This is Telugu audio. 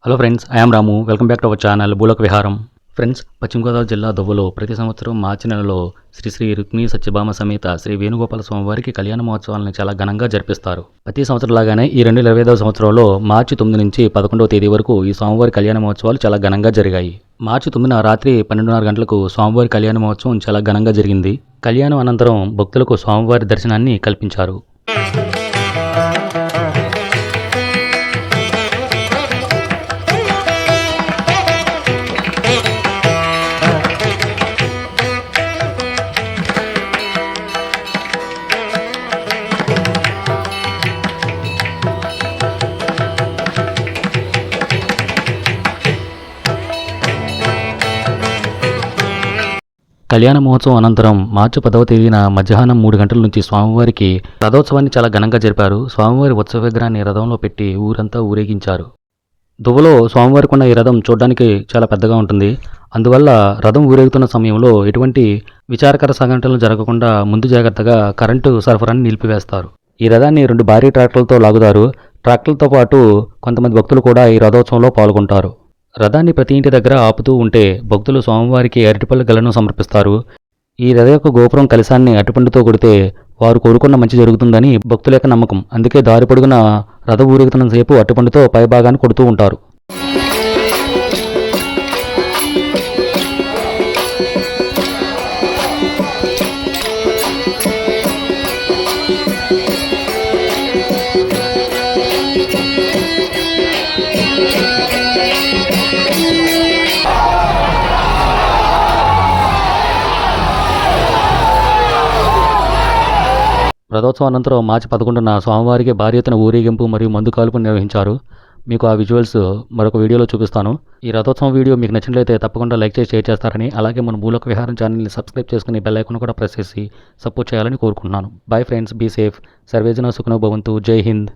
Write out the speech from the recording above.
Hello friends, I'm Ramu. Welcome back to our channel భూలోక విహారం. ఫ్రెండ్స్, పశ్చిమ గోదావరి జిల్లా దువ్వలో ప్రతి సంవత్సరం మార్చి నెలలో శ్రీ శ్రీ రుక్మిణీ సత్యభామ సమేత శ్రీ వేణుగోపాల స్వామివారికి కళ్యాణ మహోత్సవాలను చాలా ఘనంగా జరిపిస్తారు. ప్రతి సంవత్సరం లాగానే ఈ 2025 సంవత్సరంలో మార్చి 9 నుంచి 11వ తేదీ వరకు ఈ స్వామివారి కళ్యాణ మహోత్సవాలు చాలా ఘనంగా జరిగాయి. మార్చి 9న రాత్రి 12:30 గంటలకు స్వామివారి కళ్యాణ మహోత్సవం చాలా ఘనంగా జరిగింది. కళ్యాణం అనంతరం భక్తులకు స్వామివారి దర్శనాన్ని కల్పించారు. కళ్యాణ మహోత్సవం అనంతరం మార్చి 10వ తేదీన మధ్యాహ్నం 3 గంటల నుంచి స్వామివారికి రథోత్సవాన్ని చాలా ఘనంగా జరిపారు. స్వామివారి ఉత్సవ విగ్రహాన్ని రథంలో పెట్టి ఊరంతా ఊరేగించారు. దువ్వలో స్వామివారికి ఉన్న ఈ రథం చూడడానికి చాలా పెద్దగా ఉంటుంది. అందువల్ల రథం ఊరేగుతున్న సమయంలో ఎటువంటి విచారకర సంఘటనలు జరగకుండా ముందు జాగ్రత్తగా కరెంటు సరఫరాని నిలిపివేస్తారు. ఈ రథాన్ని 2 భారీ ట్రాక్టర్లతో లాగుతారు. ట్రాక్టర్లతో పాటు కొంతమంది భక్తులు కూడా ఈ రథోత్సవంలో పాల్గొంటారు. రథాన్ని ప్రతి ఇంటి దగ్గర ఆపుతూ ఉంటే భక్తులు స్వామివారికి అరటిపళ్ళ గలను సమర్పిస్తారు. ఈ రథ యొక్క గోపురం కలశాన్ని అరటిపండుతో కొడితే వారు కోరుకున్న మంచి జరుగుతుందని భక్తుల యొక్క నమ్మకం. అందుకే దారి పొడుగున రథ ఊరేగుతున్న సేపు అరటిపండుతో పైభాగాన్ని కొడుతూ ఉంటారు. రథోత్సవం అనంతరం మార్చి 11న స్వామివారికి భారీ ఎత్తున ఊరేగింపు మరియు మందు కాల్పు నిర్వహించారు. మీకు ఆ విజువల్స్ మరొక వీడియోలో చూపిస్తాను. ఈ రథోత్సవం వీడియో మీకు నచ్చినట్లయితే తప్పకుండా లైక్ చేసి షేర్ చేస్తారని, అలాగే మన భూలోక విహారం ఛానల్ని సబ్స్క్రైబ్ చేసుకుని బెల్ ఐకాన్ కూడా ప్రెస్ చేసి సపోర్ట్ చేయాలని కోరుకుంటున్నాను. బై ఫ్రెండ్స్, బీ సేఫ్, సర్వేజన సుఖనో భవంతు. జై హింద్.